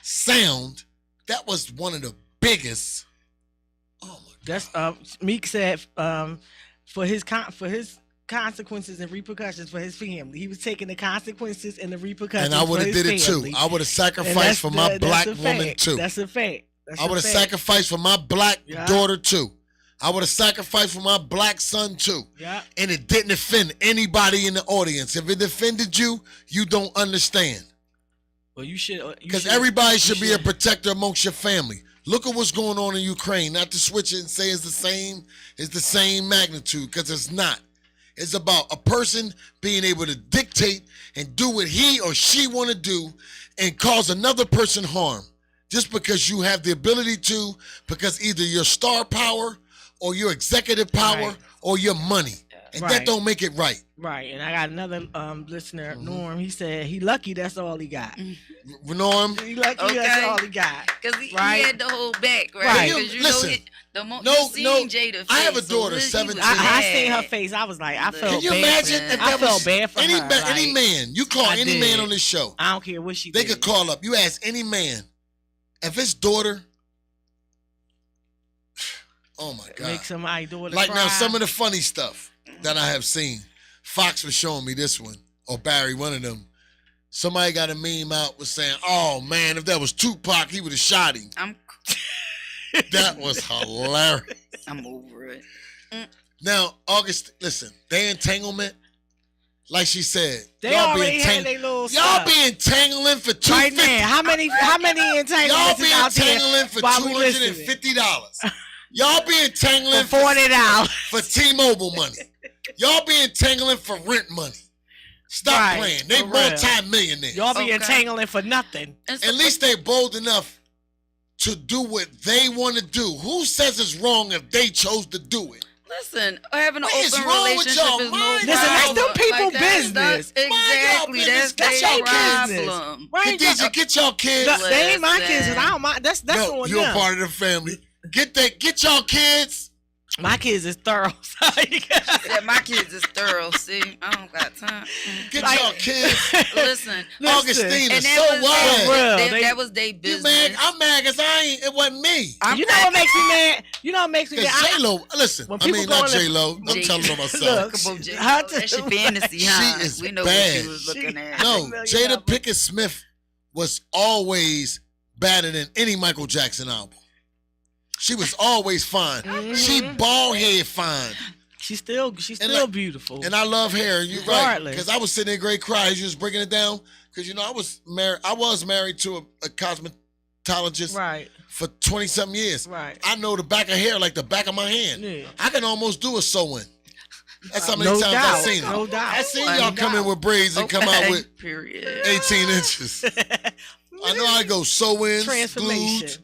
sound. That was one of the biggest. Oh my God. That's Meek said for his consequences and repercussions for his family. He was taking the consequences and the repercussions. And I would have for did his it family. too. I would have And sacrificed for my that's black a woman fact. too. That's a fact. That's I a would have fact. sacrificed for my black Yeah. daughter too. I would have sacrificed for my black son too. Yeah. And it didn't offend anybody in the audience. If it offended you, you don't understand. Well, you should. Because everybody should be a protector amongst your family. Look at what's going on in Ukraine. Not to switch it and say it's the same magnitude, because it's not. It's about a person being able to dictate and do what he or she want to do and cause another person harm. Just because you have the ability to, because either your star power or your executive power Right. or your money. And that Right. don't make it right. Right, and I got another listener, Mhm. Norm. He said he lucky that's all he got. Norm, He lucky Okay. that's all he got. Because he Right. had to hold back, right? Right. Because you Listen. know, the moment No, you seen no, Jada face, I have a so daughter, Lizzie 17. was I mad. seen her face. I was like, I felt can you bad imagine for if her. that I felt was bad for any, her. any like, man, you call I any man did. on this show, I don't care what she they did. could call up. You ask any man, if his daughter, oh my God. Make somebody daughter Like cry. now, some of the funny stuff that I have seen. Fox was showing me this one, or Barry, one of them. somebody got a meme out was saying, "Oh man, if that was Tupac, he would have shot him." That was hilarious. I'm over it. Now, August, listen, their entanglement, like she said, They already had their little y'all stuff. be entangling for $250. Right now, how many entanglements Y'all be is out there entangling for while we listening? $250. Y'all be entangling For $40. for T-Mobile money. Y'all be entangling for rent money. Stop Right, playing. They for real. multi-millionaires. Y'all be Okay. entangling for nothing. And At least they bold enough to do what they want to do. Who says it's wrong if they chose to do it? listen, having an What is open wrong with relationship y'all? is no Mind problem. Listen, that's them people That's business. exactly. business. That's That's their your business. problem. Right? Khadijah, get y'all kids. Look, they ain't my kids, 'cause Listen. I don't mind. That's No, on you're them. a part of the family. Get y'all kids. My kids is thorough. Yeah, my kids is thorough. See, I don't got time. Get Like- y'all kids. Listen, Augustine and is that so was wild. real. that was their You business. mad? I'm mad because it wasn't me. I'm You know what makes me mad? You know what makes me mad? Because J-Lo, listen, when I people mean, go not in the- J-Lo. I'm J- telling on myself. Look, That's your fantasy, huh? She is we know bad. what you was looking at. No, $1 million. Jada Pinkett Smith was always better than any Michael Jackson album. She was always fine. She bald head fine. She's still like- beautiful. And I love hair. You're right. Regardless. Because I was sitting there great cry as you was breaking it down. Because, you know, I was married to a cosmetologist right, for 20-something years. right. I know the back of hair like the back of my hand. Yeah. I can almost do a sew-in. That's how many No times doubt, I've seen it. no doubt. I seen No y'all come in doubt. with braids and come out with period. 18 inches. I know I go sew-ins, Transformation. glued.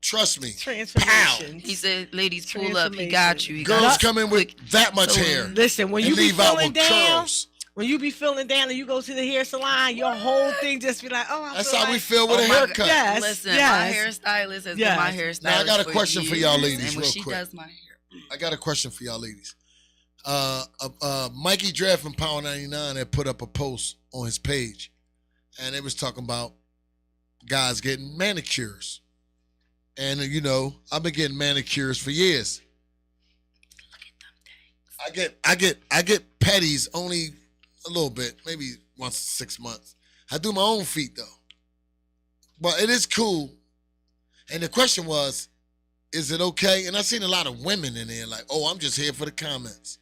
Trust me. Transformation. He said, "Ladies, pull up. He got you. He Girls got you. come in with that much So, hair Listen, when and you be leave out feeling with down, curls. when you be feeling down and you go to the hair salon, your whole thing just be like, oh, I That's feel how like, we feel with Oh a my haircut. God. Yes, Listen, yes. my hairstylist has Yes. been my hairstylist. Now, I got a for question for years, y'all ladies and when real she quick. does my hair, I got a question for y'all ladies. Mikey Draft from Power 99 had put up a post on his page, and it was talking about guys getting manicures. And you know, I've been getting manicures for years. I get petties only a little bit, maybe once in 6 months. I do my own feet though. But it is cool. And the question was, is it okay? And I seen a lot of women in there like, oh, I'm just here for the comments.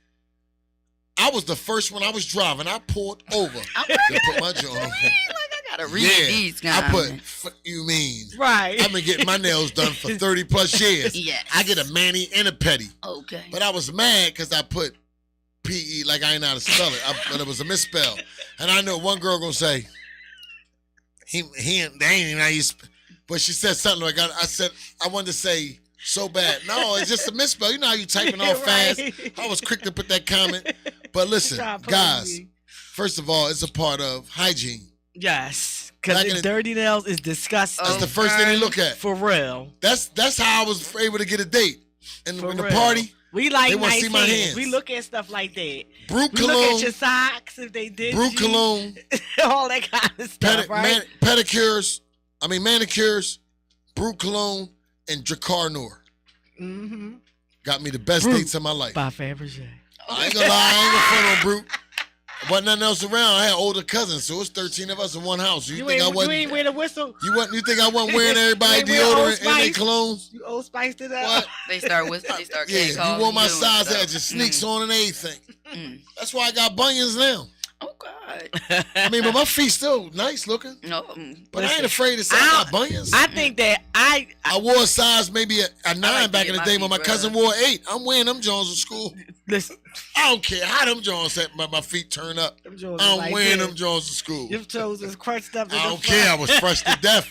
I was the first one. I was driving. I pulled over to put my joint on. I gotta read these guys. I put, fuck you mean. Right. I've been getting my nails done for 30 plus years. Yes. I get a mani and a pedi. Okay. But I was mad because I put P-E like I ain't know how to spell it. But it was a misspell. And I know one girl gonna say, they ain't even how you but she said something like, I said, I wanted to say so bad. No, it's just a misspell. You know how you typing all fast. Right. I was quick to put that comment. But listen, Try to put guys, me. first of all, it's a part of hygiene. Yes, Back in because the- dirty nails is disgusting. That's Oh, the first thing they look at. For real. That's how I was able to get a date. And For in the real. party, We like They wanna nice see my hands. We look at stuff like that. brew We look at your cologne, socks if they did. brew cologne, all that kind of stuff, right? manicures, brew cologne, and Dracarnor. Mm-hmm. Got me the best Brew. dates of my life. By Fabergé. I ain't gonna lie, I ain't gonna front on Brew. Wasn't nothing else around. I had older cousins, so it was 13 of us in one house. You think I you wasn't? ain't wear the whistle. You think I wasn't wearing everybody You ain't wear Old deodorant and their Spice? colognes? You old spiced it up. What? They start Yeah, you wore my size, that. had your sneaks on and everything. Mm. That's why I got bunions now. Oh God. I mean, but my feet still nice looking. No. But I Listen, ain't afraid to say I got bunions. I think that I I wore a size maybe a 9 like to back get in the my day feet when my rubbed. cousin wore 8. I'm wearing them Jones in school. listen. I don't care how them Jones at my feet turn up. Them Jones I'm like wearing this. them Jones in school. Your toes is crunched up. in I the don't front. care. I was fresh to death.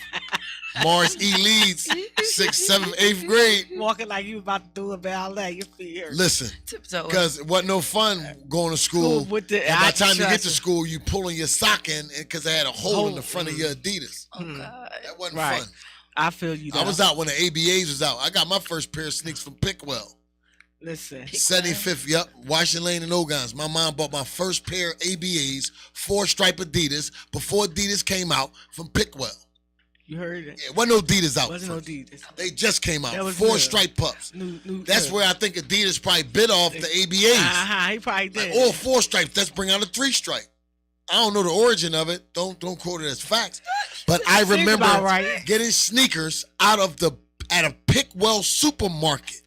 Morris E. Leeds, 6th, 7th, 8th grade. Walking like you about to do a ballet. Your feet hurt. Listen, Tiptoe. because it wasn't no fun going to school. With the, And by I the time you get trust to you. school, you pulling your sock in because they had a hole in the front of your Adidas. Oh God. That wasn't Right. fun. I feel you. I though. was out when the ABAs was out. I got my first pair of sneaks from Pickwell. Listen. 75th, yep, Washington Lane and Ogons. My mom bought my first pair of ABAs, 4-stripe Adidas, before Adidas came out from Pickwell. You heard it. Yeah, wasn't no Adidas out. Wasn't no first. Adidas. They just came out. That was 4-stripe pups. New. That's where I think Adidas probably bit off the ABAs. He probably did. Like, all 4 stripes, let's bring out a 3-stripe. I don't know the origin of it. Don't quote it as facts. But I Seems remember about right. getting sneakers at a Pickwell supermarket.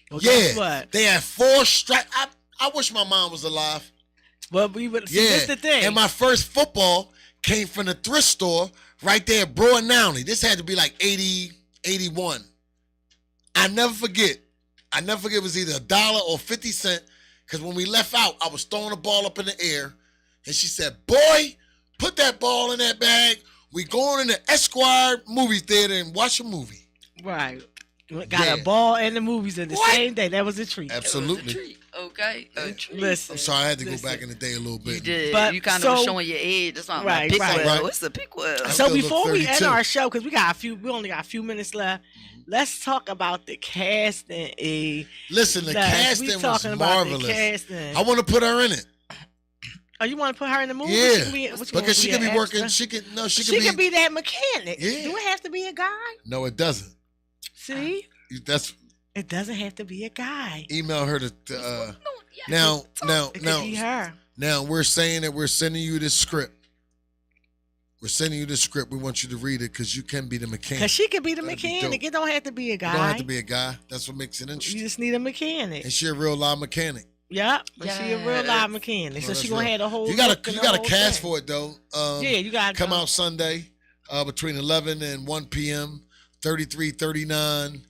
Well, guess Yeah, what? they had 4 stripes. I wish my mom was alive. Well, we would. See, Yeah, that's the thing. and my first football came from the thrift store right there at Broad Downey. This had to be like 80, 81. I never forget. It was either $1 or 50 cents. Because when we left out, I was throwing the ball up in the air. And she said, boy, put that ball in that bag. We going in the Esquire movie theater and watch a movie. Right. Got Yeah. a ball and the movies in the What? same day. That was a treat. Absolutely. It was a treat. Okay. A treat. Listen. I'm sorry, I had to go Listen. back in the day a little bit. You did. But you kind so- of was showing your age or something. Right, Like right. Pickwell. Right. What's the Pickwell? I So still look before we end 32. our show, because we only got a few minutes left, let's talk about the casting. Listen, the casting we was talking about the marvelous. casting. I want to put her in it. Oh, you want to put her in the movie? Yeah, She can be, what you because she want, could be working. extra? She could be. that mechanic. Yeah. Do it have to be a guy? No, it doesn't. See, That's it doesn't have to be a guy. email her to. No, yeah, Now, It could be her. now we're saying that we're sending you this script. We're sending you this script. We want you to read it because you can be the mechanic. Because she could be the That'd be mechanic. dope. It don't have to be a guy. You don't have to be a guy. That's what makes it You interesting. just need a mechanic. And she a real live mechanic. Yep. But she a real Yes. live mechanic. No, So that's she gonna real. have the whole. You gotta look and the you gotta whole cast thing. for it though. Yeah, you gotta come go. out Sunday, between 11 and 1 p.m. 3339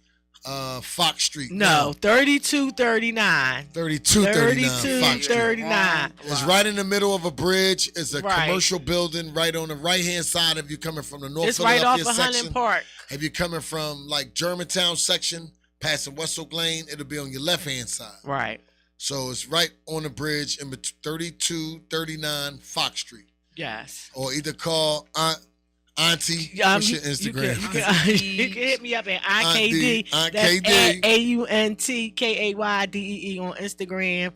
Fox Street. No, 3239. 3239 Fox Street. 3239. It's right in the middle of a bridge. It's a Right. commercial building right on the right hand side if you're coming from the North It's right Philadelphia off of section. Hunting Park. If you're coming from like Germantown section, passing West Oak Lane, it'll be on your left hand side. Right. So it's right on the bridge in 3239 Fox Street. Yes. Or either call Auntie. What's your Instagram? You can hit me up at IKD. Aunt That's KD. at AUNTKAYDEE on Instagram.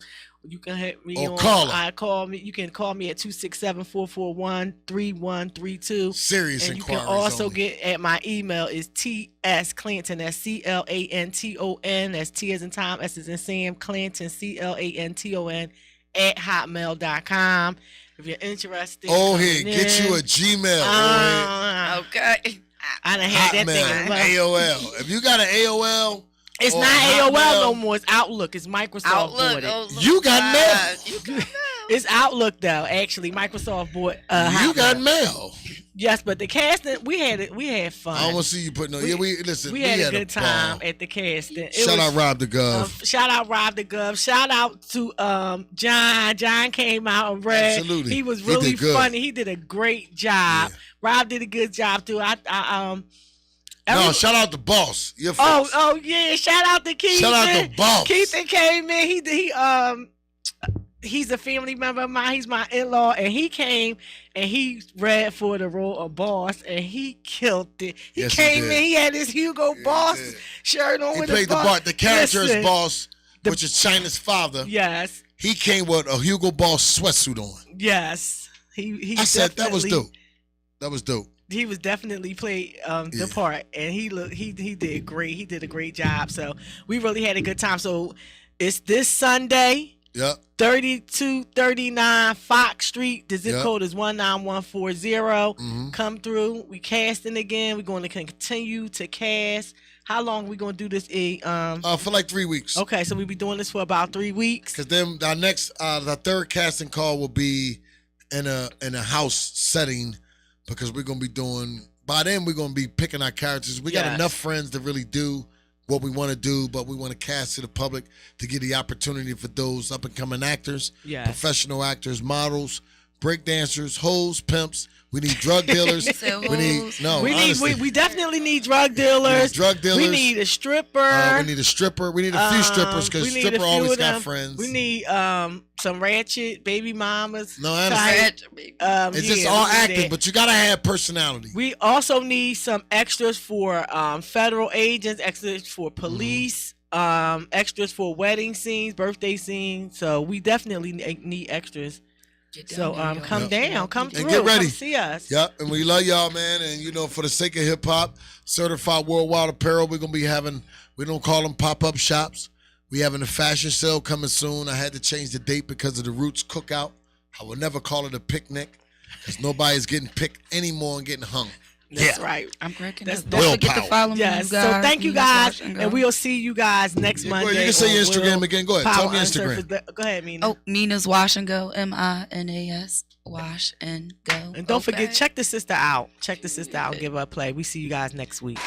You can hit me Or on. call her. You can call me at 267-441-3132. Serious And you inquiries can also only. get at my email is TS Clanton. That's CLANTON. That's T as in Tom, S as in Sam, Clanton, CLANTON at hotmail.com. If you're interested. Oh, here, coming get in. you a Gmail. Oh, Okay. I done had that thing. Hotmail, AOL. If you got an AOL, It's or not AOL Hotmail, no more. It's Outlook. It's Microsoft. Outlook. bought it. Oh, look, You got mail. guys, You got mail. It's Outlook though. Actually, Microsoft bought. you got Hotmail. mail. Yes, but the casting we had fun. I don't want to see you putting on. We- Yeah, listen. we had a good ball. time at the casting. It Shout was- out Rob the Gov. Shout out Rob the Gov. Shout out to John. John came out and read. Absolutely. He was He really did good. funny. He did a great job. Yeah. Rob did a good job too. No, every- shout out the boss. Your Oh, folks. oh yeah! Shout out to Keith. Shout out the boss. Keith came in. He's a family member of mine. He's my in-law, and he came and he read for the role of boss, and he killed it. He Yes, he came did. in. He had his Hugo Yeah, Boss he did. shirt on He with played the boss. part. The character is Listen, boss, which is China's father. Yes, He came with a Hugo Boss sweatsuit on. yes. He I said that was definitely- dope. That was dope. He was definitely played Yeah. the part, and he did great. He did a great job. So we really had a good time. So it's this Sunday. Yep. 3239 Fox Street. The zip Yep. code is 19140. Mhm. Come through. We casting again. We're going to continue to cast. How long we going to do this? For like 3 weeks. Okay, so we'll be doing this for about 3 weeks. Because then our next, the third casting call will be in a house setting, because we're gonna be doing. By then, we're gonna be picking our characters. We got Yes. enough friends to really do what we want to do, but we want to cast to the public to give the opportunity for those up and coming actors, Yes. professional actors, models, break dancers, hoes, pimps. We need drug dealers. You said we need hoes? no. we honestly, we definitely need drug we dealers. need drug dealers. We need a stripper. we need a stripper. We need a few strippers, because we need a stripper few always of got them. friends. We need some ratchet baby mamas. No, I understand. Ratchet, baby. It's just Yeah, all we need acting, that. but you gotta have personality. We also need some extras for federal agents, extras for Mm-hmm. police, extras for wedding scenes, birthday scenes. So we definitely need extras. Get down So there, y'all. come Yep. down, come And through, get ready. come see us. Yep, and we love y'all, man. And for the sake of hip hop, certified worldwide apparel, we're gonna be having. We don't call them pop-up shops. We having a fashion sale coming soon. I had to change the date because of the Roots cookout I will never call it a picnic because nobody's getting picked anymore and getting hung. That's right. I'm cracking That's up. Don't forget to willpower. follow me, Yes. you guys. So thank you Venus guys, Wash and and Go. we'll see you guys next Yeah, go Monday. ahead. You can say your on Instagram Will again. Go ahead. Tell Power me your Instagram. Unsurfaced. Go ahead, Mina. Oh, Mina's Wash and Go. MINAS. Wash and Go. And don't forget, Okay. check the sister out. Check the sister out. Give her a play. We see you guys next week.